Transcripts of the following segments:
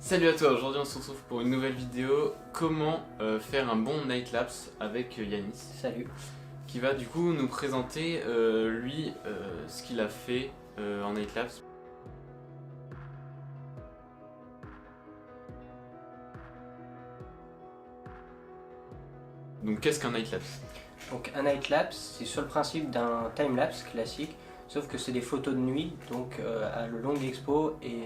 Salut à toi, aujourd'hui on se retrouve pour une nouvelle vidéo. Comment faire un bon night lapse avec Yanis. Salut. Qui va du coup nous présenter lui ce qu'il a fait en night lapse. Donc qu'est-ce qu'un night lapse? Donc un night lapse, c'est sur le principe d'un time lapse classique, sauf que c'est des photos de nuit, donc à longue expo et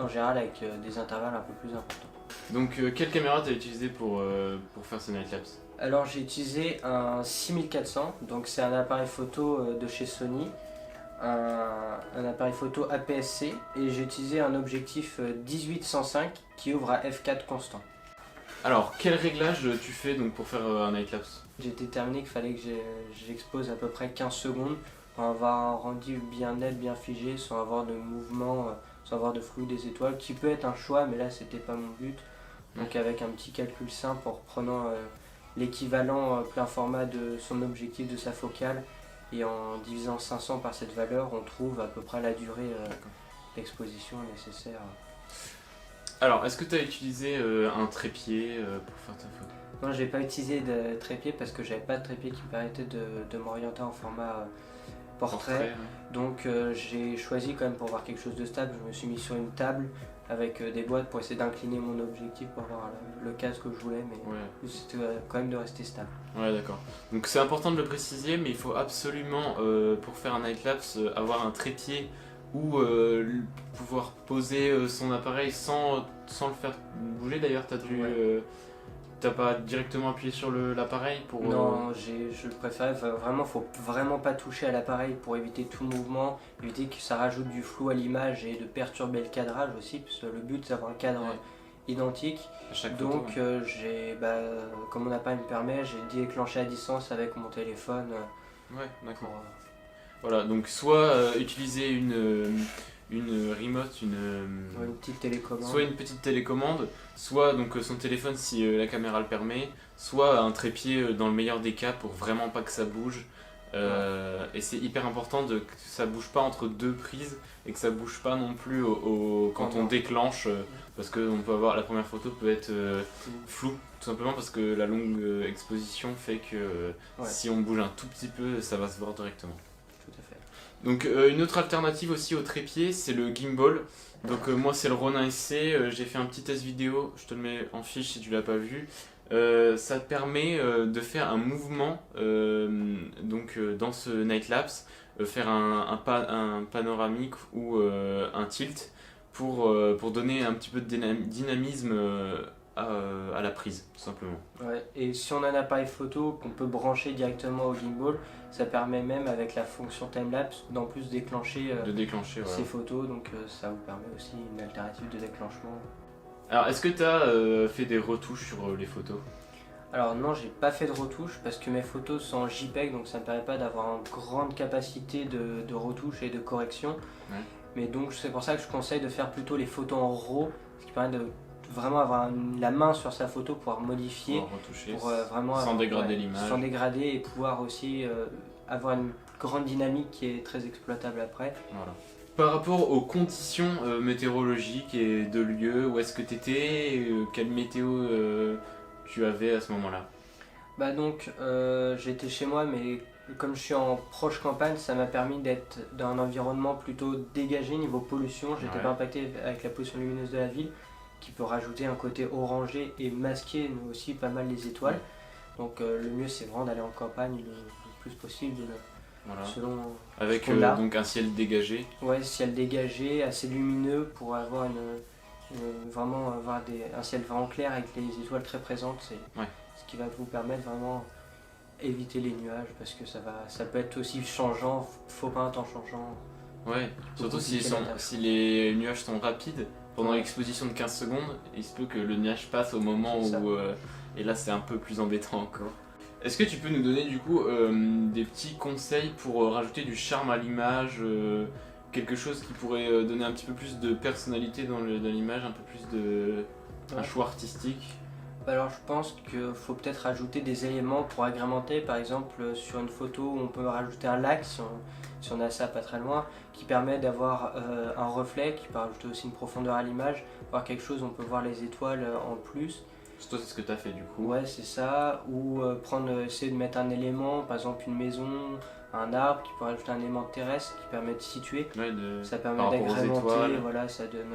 en général avec des intervalles un peu plus importants. Donc quelle caméra tu as utilisé pour faire ce night lapse? Alors j'ai utilisé un 6400, donc c'est un appareil photo de chez Sony, un appareil photo APS-C, et j'ai utilisé un objectif 18-105 qui ouvre à f4 constant. Alors quel réglage tu fais donc pour faire un night lapse? J'ai déterminé qu'il fallait que j'expose à peu près 15 secondes pour avoir un rendu bien net, bien figé, sans avoir de mouvement, sans avoir de flou des étoiles, qui peut être un choix, mais là c'était pas mon but. Donc avec un petit calcul simple en reprenant l'équivalent plein format de son objectif, de sa focale, et en divisant 500 par cette valeur, on trouve à peu près la durée d'exposition nécessaire. Alors est-ce que tu as utilisé un trépied pour faire ta photo? Non, j'ai pas utilisé de trépied parce que j'avais pas de trépied qui me permettait de m'orienter en format portrait. Ouais. Donc j'ai choisi quand même pour avoir quelque chose de stable, je me suis mis sur une table avec des boîtes pour essayer d'incliner mon objectif pour avoir le casque que je voulais, mais Ouais. c'était quand même de rester stable. Ouais, d'accord. Donc c'est important de le préciser, mais il faut absolument, pour faire un night lapse, avoir un trépied ou pouvoir poser son appareil sans le faire bouger. D'ailleurs, t'as pas directement appuyé sur l'appareil pour... Non, je préférais, vraiment, faut vraiment pas toucher à l'appareil pour éviter tout mouvement, éviter que ça rajoute du flou à l'image et de perturber le cadrage aussi, parce que le but c'est d'avoir un cadre identique. à chaque Donc photo, comme mon appareil me permet, j'ai déclenché à distance avec mon téléphone. Ouais, d'accord. Voilà, donc soit utiliser une remote, Une petite télécommande. soit une petite télécommande, soit donc son téléphone si la caméra le permet, soit un trépied dans le meilleur des cas pour vraiment pas que ça bouge. Et c'est hyper important que ça bouge pas entre deux prises et que ça bouge pas non plus quand on déclenche parce que la première photo peut être floue, tout simplement parce que la longue exposition fait que si on bouge un tout petit peu, ça va se voir directement. Tout à fait. Donc une autre alternative aussi au trépied, c'est le gimbal. Donc moi c'est le Ronin SC, j'ai fait un petit test vidéo, je te le mets en fiche si tu l'as pas vu. Ça te permet de faire un mouvement dans ce night lapse, faire un panoramique ou un tilt pour donner un petit peu de dynamisme à la prise, tout simplement. Ouais. Et si on a un appareil photo qu'on peut brancher directement au gimbal, ça permet même avec la fonction timelapse d'en plus déclencher, ces photos, donc ça vous permet aussi une alternative de déclenchement. Alors est-ce que tu as fait des retouches sur les photos? Alors non, j'ai pas fait de retouches parce que mes photos sont en JPEG, donc ça me permet pas d'avoir une grande capacité de retouche et de correction. Ouais. Mais donc c'est pour ça que je conseille de faire plutôt les photos en RAW, ce qui permet de vraiment avoir la main sur sa photo, pouvoir modifier, retoucher, vraiment sans dégrader l'image. sans dégrader, et pouvoir aussi avoir une grande dynamique qui est très exploitable après. Voilà. Par rapport aux conditions météorologiques et de lieu, où est-ce que tu étais, quelle météo tu avais à ce moment-là? Bah donc j'étais chez moi, mais comme je suis en proche campagne, ça m'a permis d'être dans un environnement plutôt dégagé niveau pollution. J'étais pas impacté avec la pollution lumineuse de la ville, qui peut rajouter un côté orangé et masquer aussi pas mal les étoiles. Donc le mieux c'est vraiment d'aller en campagne le plus possible, selon avec donc un ciel dégagé. Ouais, ciel dégagé, assez lumineux pour avoir vraiment avoir un ciel vraiment clair avec les étoiles très présentes. C'est ce qui va vous permettre vraiment éviter les nuages, parce que ça peut être aussi changeant, faux pas un temps changeant. Ouais, surtout si les nuages sont rapides. Pendant l'exposition de 15 secondes, il se peut que le nuage passe au moment où... et là c'est un peu plus embêtant encore. Est-ce que tu peux nous donner du coup des petits conseils pour rajouter du charme à l'image, quelque chose qui pourrait donner un petit peu plus de personnalité dans l'image, un peu plus un choix artistique? Alors je pense qu'il faut peut-être rajouter des éléments pour agrémenter, par exemple sur une photo on peut rajouter un lac si on a ça pas très loin, qui permet d'avoir un reflet, qui peut rajouter aussi une profondeur à l'image, voir quelque chose, on peut voir les étoiles en plus. Toi, c'est ce que tu as fait du coup. Ouais, c'est ça, ou essayer de mettre un élément, par exemple une maison, un arbre, qui peut rajouter un élément terrestre qui permet de situer. Ouais, Ça permet par rapport aux d'agrémenter, étoiles. voilà, ça donne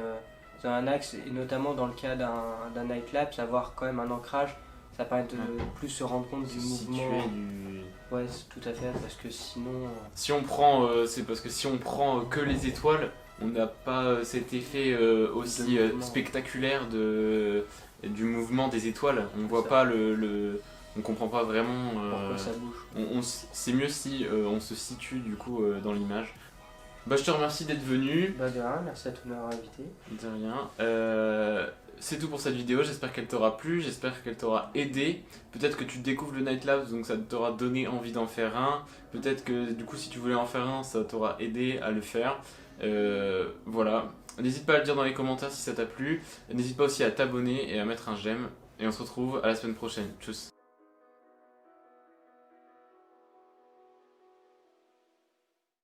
un axe, et notamment dans le cas d'un night-lapse, avoir quand même un ancrage, ça permet de plus se rendre compte du mouvement. Situé du... Ouais, tout à fait, parce que sinon... Si on prend, c'est parce que si on prend que les étoiles, on n'a pas cet effet aussi spectaculaire du mouvement des étoiles. On voit pas on comprend pas vraiment. Pourquoi ça bouge. C'est mieux si on se situe du coup dans l'image. Bah, je te remercie d'être venu. Bah de rien, merci à tous de m'avoir invité. De rien. C'est tout pour cette vidéo, j'espère qu'elle t'aura plu, j'espère qu'elle t'aura aidé. Peut-être que tu découvres le Night Labs, donc ça t'aura donné envie d'en faire un. Peut-être que du coup si tu voulais en faire un, ça t'aura aidé à le faire. Voilà. N'hésite pas à le dire dans les commentaires si ça t'a plu. N'hésite pas aussi à t'abonner et à mettre un j'aime. Et on se retrouve à la semaine prochaine. Tchuss.